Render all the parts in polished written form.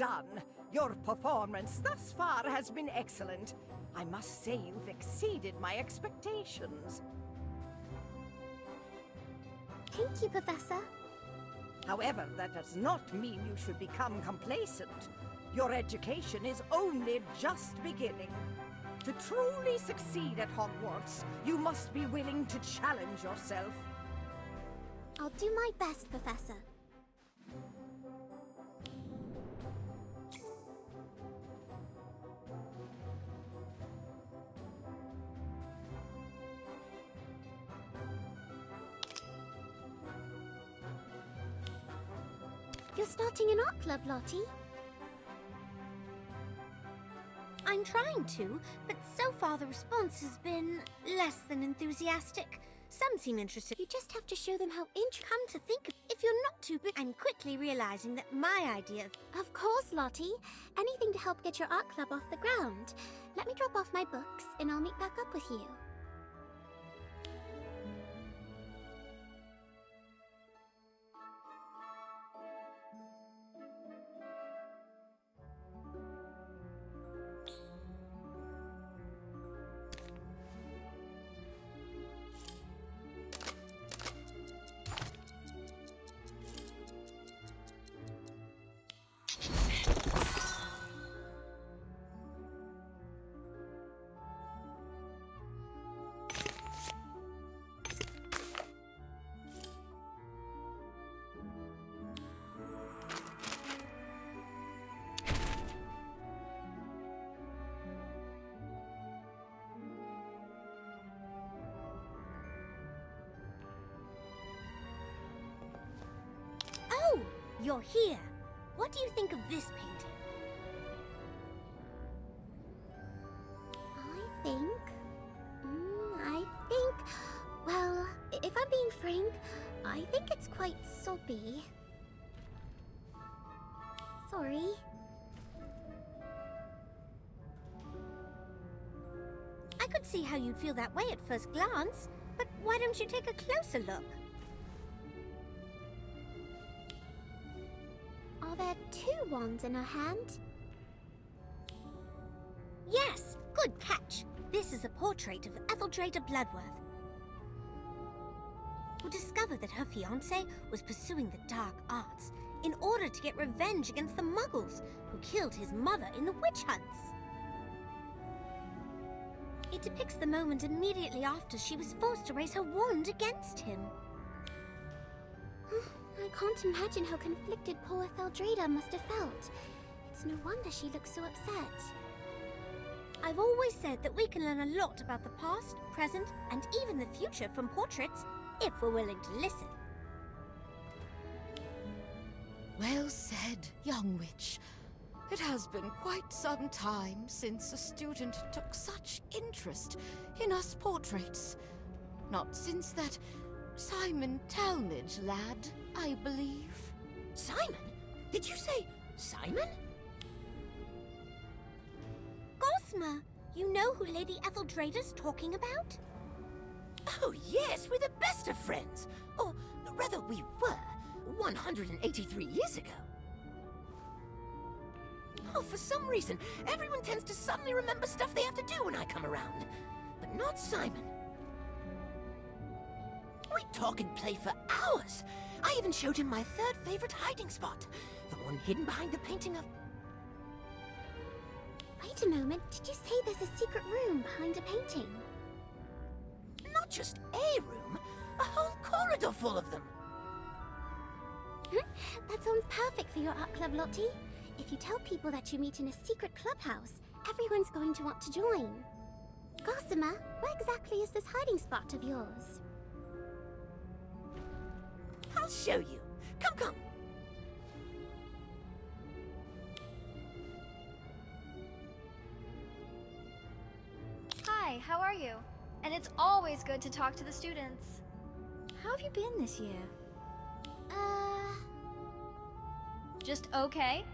done. Your performance thus far has been excellent. I must say you've exceeded my expectations. Thank you, Professor. However, that does not mean you should become complacent. Your education is only just beginning. To truly succeed at Hogwarts, you must be willing to challenge yourself. I'll do my best, Professor. You're starting an art club, Lottie? I'm trying to, but so far the response has been less than enthusiastic. Some seem interested. You just have to show them how Come to think of if you're not too big, I'm quickly realizing that my idea Of course, Lottie. Anything to help get your art club off the ground. Let me drop off my books, and I'll meet back up with you. Oh, you're here. What do you think of this painting? Well, if I'm being frank, I think it's quite soppy. Sorry. I could see how you'd feel that way at first glance, but why don't you take a closer look? Are there two wands in her hand? Yes, good catch. This is a portrait of Etheldreda Bloodworth, who discovered that her fiancé was pursuing the dark arts in order to get revenge against the Muggles who killed his mother in the witch hunts. It depicts the moment immediately after she was forced to raise her wand against him. I can't imagine how conflicted poor Etheldreda must have felt. It's no wonder she looks so upset. I've always said that we can learn a lot about the past, present, and even the future from portraits, if we're willing to listen. Well said, young witch. It has been quite some time since a student took such interest in us portraits. Not since that Simon Talmadge lad, I believe. Simon? Did you say Simon? Gosma, you know who Lady Etheldreda's talking about? Oh yes, we're the best of friends. Or rather, we were 183 years ago. Oh, for some reason, everyone tends to suddenly remember stuff they have to do when I come around. But not Simon. We talk and play for hours. I even showed him my third favorite hiding spot. The one hidden behind the painting of... Wait a moment, did you say there's a secret room behind a painting? Not just a room, a whole corridor full of them. That sounds perfect for your art club, Lottie. If you tell people that you meet in a secret clubhouse, everyone's going to want to join. Gossamer, where exactly is this hiding spot of yours? I'll show you. Come, come. Hi, how are you? And it's always good to talk to the students. How have you been this year? Just okay?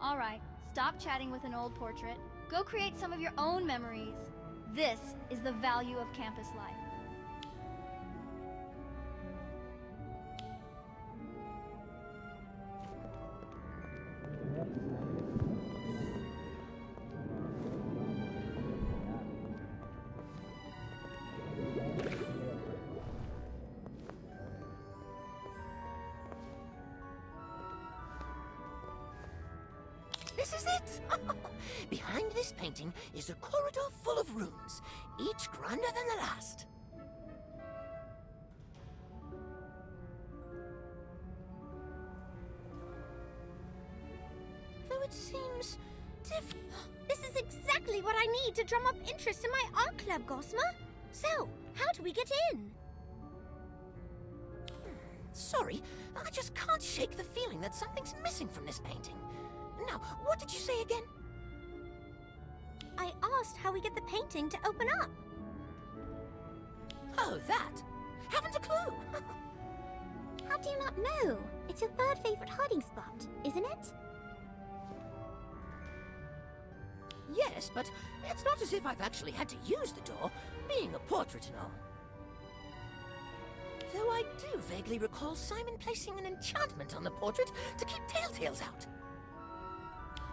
Alright, stop chatting with an old portrait. Go create some of your own memories. This is the value of campus life. This is it! Behind this painting is a corridor full of rooms, each grander than the last. Though it seems This is exactly what I need to drum up interest in my art club, Gosma. So, how do we get in? Sorry, I just can't shake the feeling that something's missing from this painting. Now, what did you say again? I asked how we get the painting to open up. Oh, that. Haven't a clue. How do you not know? It's your third favorite hiding spot, isn't it? Yes, but it's not as if I've actually had to use the door, being a portrait and all. Though I do vaguely recall Simon placing an enchantment on the portrait to keep telltales out.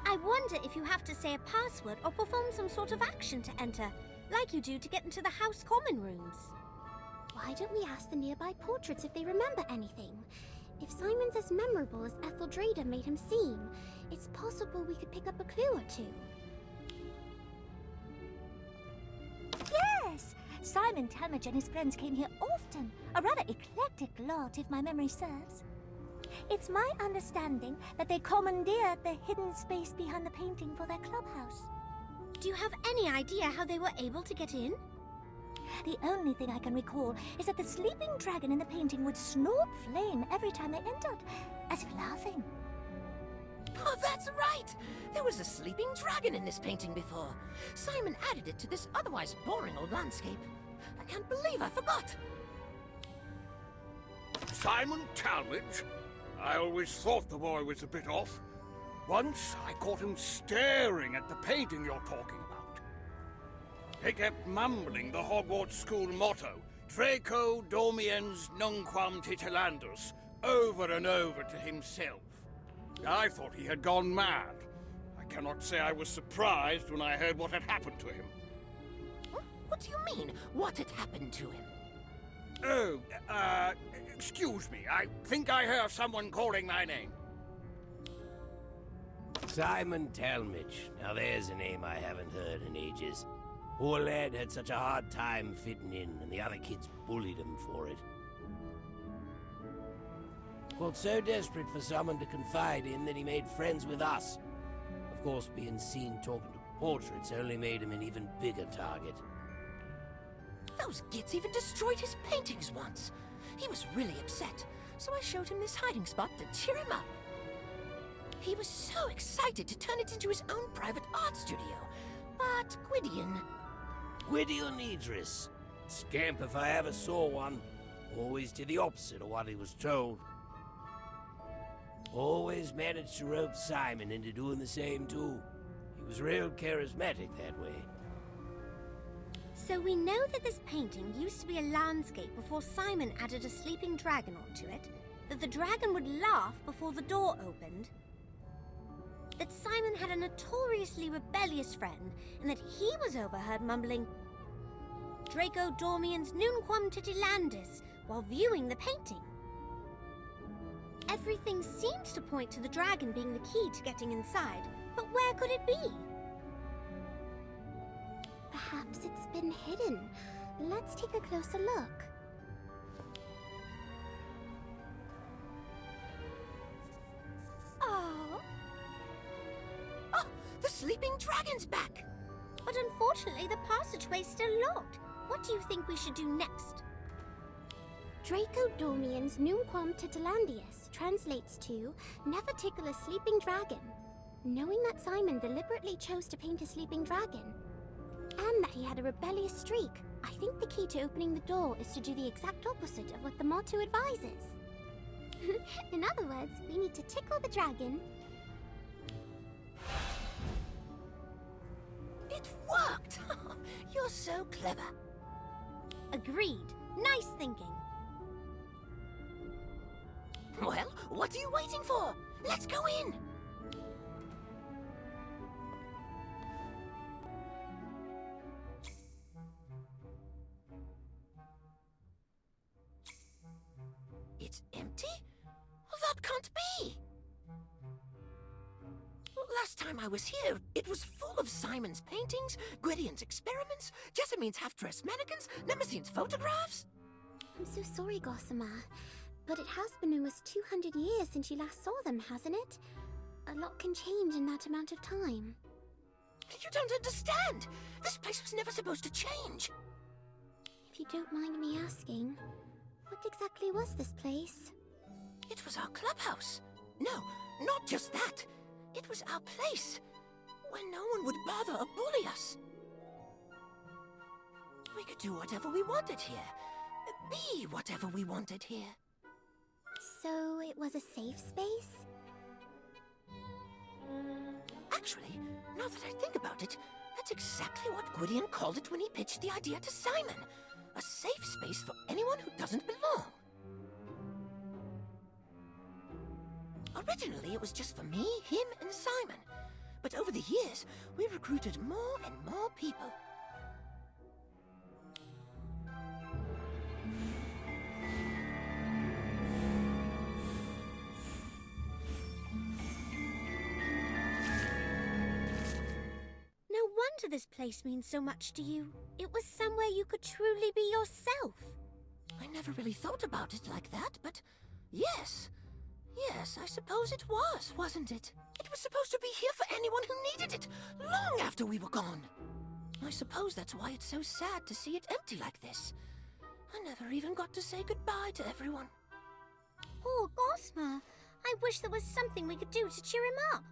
I wonder if you have to say a password or perform some sort of action to enter, like you do to get into the house common rooms. Why don't we ask the nearby portraits if they remember anything? If Simon's as memorable as Etheldreda made him seem, it's possible we could pick up a clue or two. Yes! Simon Talmadge and his friends came here often. A rather eclectic lot, if my memory serves. It's my understanding that they commandeered the hidden space behind the painting for their clubhouse. Do you have any idea how they were able to get in? The only thing I can recall is that the sleeping dragon in the painting would snort flame every time they entered, as if laughing. Oh, that's right! There was a sleeping dragon in this painting before. Simon added it to this otherwise boring old landscape. I can't believe I forgot! Simon Talmadge? I always thought the boy was a bit off. Once I caught him staring at the painting you're talking about. He kept mumbling the Hogwarts school motto, Draco Dormiens Nunquam Titilandus, over and over to himself. I thought he had gone mad. I cannot say I was surprised when I heard what had happened to him. What do you mean, what had happened to him? Oh, excuse me. I think I hear someone calling my name. Simon Talmadge. Now there's a name I haven't heard in ages. Poor lad had such a hard time fitting in, and the other kids bullied him for it. Got so desperate for someone to confide in that he made friends with us. Of course, being seen talking to portraits only made him an even bigger target. Those gits even destroyed his paintings once. He was really upset, so I showed him this hiding spot to cheer him up. He was so excited to turn it into his own private art studio. But Gwydion... Gwydion Idris. Scamp if I ever saw one. Always did the opposite of what he was told. Always managed to rope Simon into doing the same too. He was real charismatic that way. So we know that this painting used to be a landscape before Simon added a sleeping dragon onto it, that the dragon would laugh before the door opened, that Simon had a notoriously rebellious friend, and that he was overheard mumbling Draco Dormiens Nunquam Titilandus while viewing the painting. Everything seems to point to the dragon being the key to getting inside, but where could it be? Perhaps it's been hidden. Let's take a closer look. Oh, the sleeping dragon's back! But unfortunately, the passageway's still locked. What do you think we should do next? Draco Dormiens Nunquam Titilandius translates to never tickle a sleeping dragon. Knowing that Simon deliberately chose to paint a sleeping dragon, and that he had a rebellious streak, I think the key to opening the door is to do the exact opposite of what the motto advises. In other words, we need to tickle the dragon. It worked! You're so clever. Agreed. Nice thinking. Well, what are you waiting for? Let's go in! It's empty? Well, that can't be! last time I was here, it was full of Simon's paintings, Gwydion's experiments, Jessamine's half-dressed mannequins, Nemesine's photographs. I'm so sorry, Gossamer. But it has been almost 200 years since you last saw them, hasn't it? A lot can change in that amount of time. You don't understand. This place was never supposed to change. If you don't mind me asking, what exactly was this place? It was our clubhouse. No, not just that. It was our place, where no one would bother or bully us. We could do whatever we wanted here. Be whatever we wanted here. So it was a safe space? Actually, now that I think about it, that's exactly what Gwydion called it when he pitched the idea to Simon. A safe space for anyone who doesn't belong. Originally, it was just for me, him, and Simon. But over the years, we recruited more and more people. No wonder this place means so much to you. It was somewhere you could truly be yourself. I never really thought about it like that, but yes. Yes, I suppose it was, wasn't it? It was supposed to be here for anyone who needed it, long after we were gone. I suppose that's why it's so sad to see it empty like this. I never even got to say goodbye to everyone. Poor Gossamer. I wish there was something we could do to cheer him up.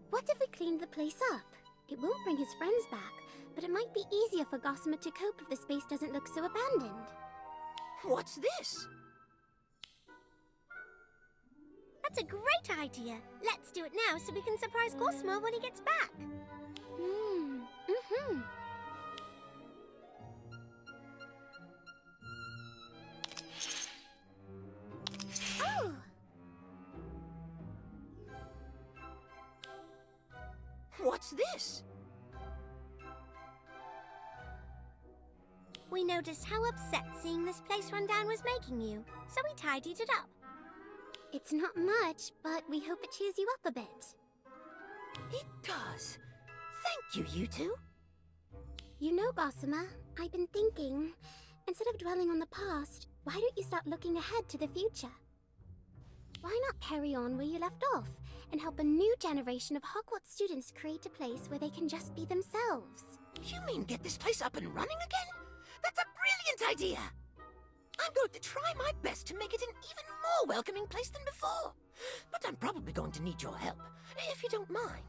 What if we cleaned the place up? It won't bring his friends back, but it might be easier for Gossamer to cope if the space doesn't look so abandoned. What's this? That's a great idea. Let's do it now so we can surprise Gossamer when he gets back. Oh! What's this? We noticed how upset seeing this place run down was making you, so we tidied it up. It's not much, but we hope it cheers you up a bit. It does. Thank you, you two. You know, Gossamer, I've been thinking, instead of dwelling on the past, why don't you start looking ahead to the future? Why not carry on where you left off and help a new generation of Hogwarts students create a place where they can just be themselves? You mean get this place up and running again? That's a brilliant idea! I'm going to try my best to make it an even more welcoming place than before. But I'm probably going to need your help, if you don't mind.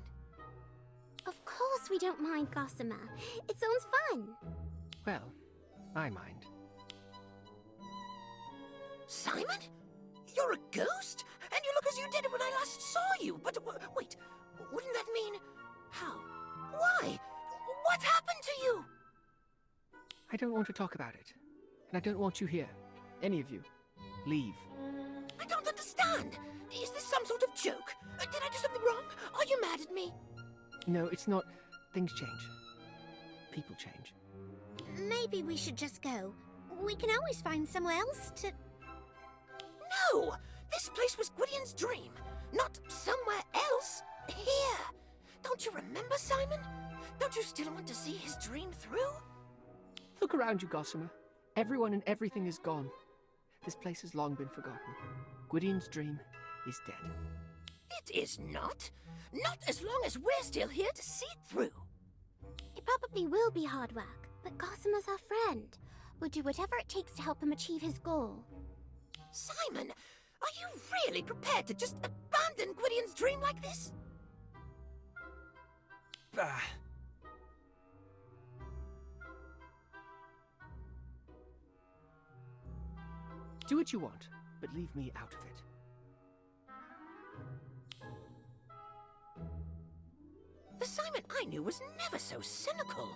Of course we don't mind, Gossamer. It sounds fun. Well, I mind. Simon? You're a ghost? And you look as you did when I last saw you. But wait, wouldn't that mean... How? Why? What happened to you? I don't want to talk about it. And I don't want you here. Any of you. Leave. I don't understand. Is this some sort of joke? Did I do something wrong? Are you mad at me? No, it's not. Things change. People change. Maybe we should just go. We can always find somewhere else to... No! This place was Gwydion's dream, not somewhere else. Here! Don't you remember, Simon? Don't you still want to see his dream through? Look around you, Gossamer. Everyone and everything is gone. This place has long been forgotten. Gwydion's dream is dead. It is not. Not as long as we're still here to see it through. It probably will be hard work, but Gossamer's our friend. We'll do whatever it takes to help him achieve his goal. Simon, are you really prepared to just abandon Gwydion's dream like this? Bah. Do what you want, but leave me out of it. The Simon I knew was never so cynical.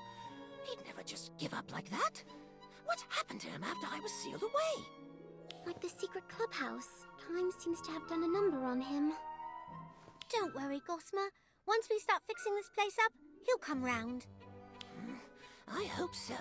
He'd never just give up like that. What happened to him after I was sealed away? Like the secret clubhouse, time seems to have done a number on him. Don't worry, Gossamer. Once we start fixing this place up, he'll come round. I hope so.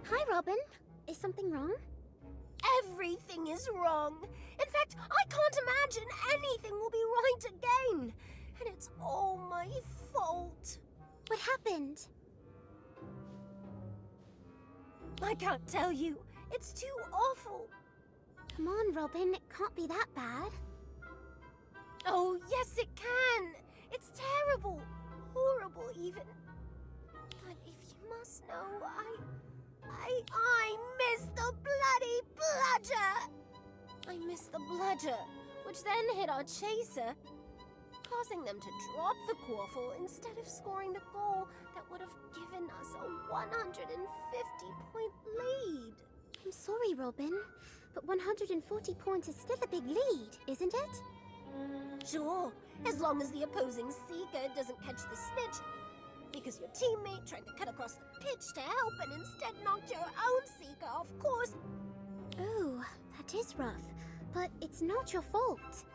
Hi, Robin. Is something wrong? Everything is wrong. In fact, I can't imagine anything will be right again. And it's all my fault. What happened? I can't tell you. It's too awful. Come on, Robin. It can't be that bad. Oh, yes it can. It's terrible. Horrible, even. But if you must know, I miss the bloody bludger! I missed the bludger, which then hit our chaser, causing them to drop the quaffle instead of scoring the goal that would have given us a 150-point lead. I'm sorry, Robin, but 140 points is still a big lead, isn't it? Sure, as long as the opposing seeker doesn't catch the snitch, because your teammate tried to cut across the pitch to help and instead knocked your own seeker off course. Oh, that is rough, but it's not your fault.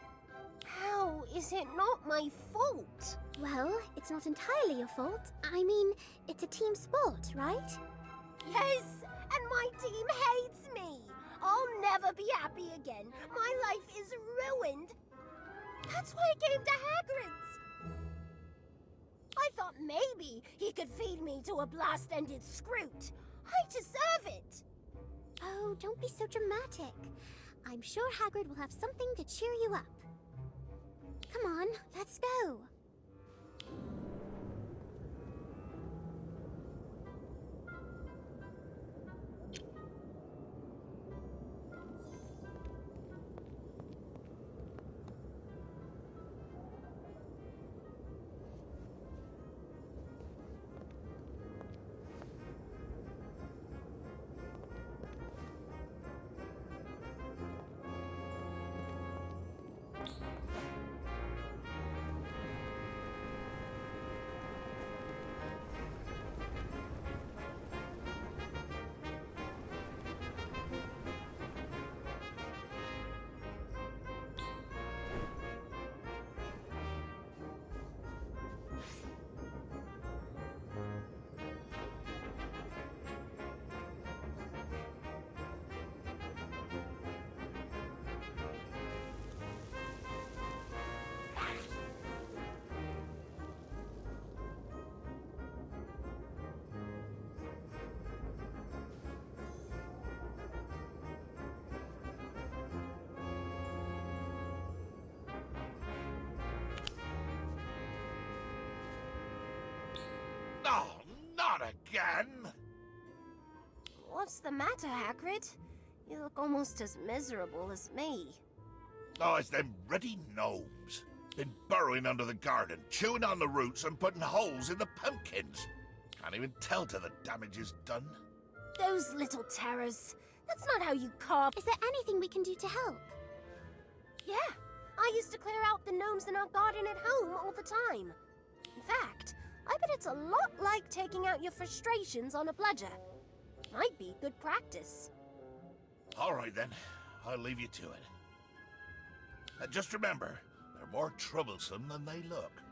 How is it not my fault? Well, it's not entirely your fault. I mean, it's a team sport, right? Yes, and my team hates me. I'll never be happy again. My life is ruined. That's why I came to Hagrid's. I thought maybe he could feed me to a blast-ended Scroot. I deserve it. Oh, don't be so dramatic. I'm sure Hagrid will have something to cheer you up. Come on, let's go. No, not again! What's the matter, Hagrid? You look almost as miserable as me. Oh, it's them ruddy gnomes. Been burrowing under the garden, chewing on the roots and putting holes in the pumpkins. Can't even tell till the damage is done. Those little terrors. That's not how you carve. Is there anything we can do to help? Yeah, I used to clear out the gnomes in our garden at home all the time. In fact, I bet it's a lot like taking out your frustrations on a bludger. Might be good practice. All right, then. I'll leave you to it. And just remember, they're more troublesome than they look.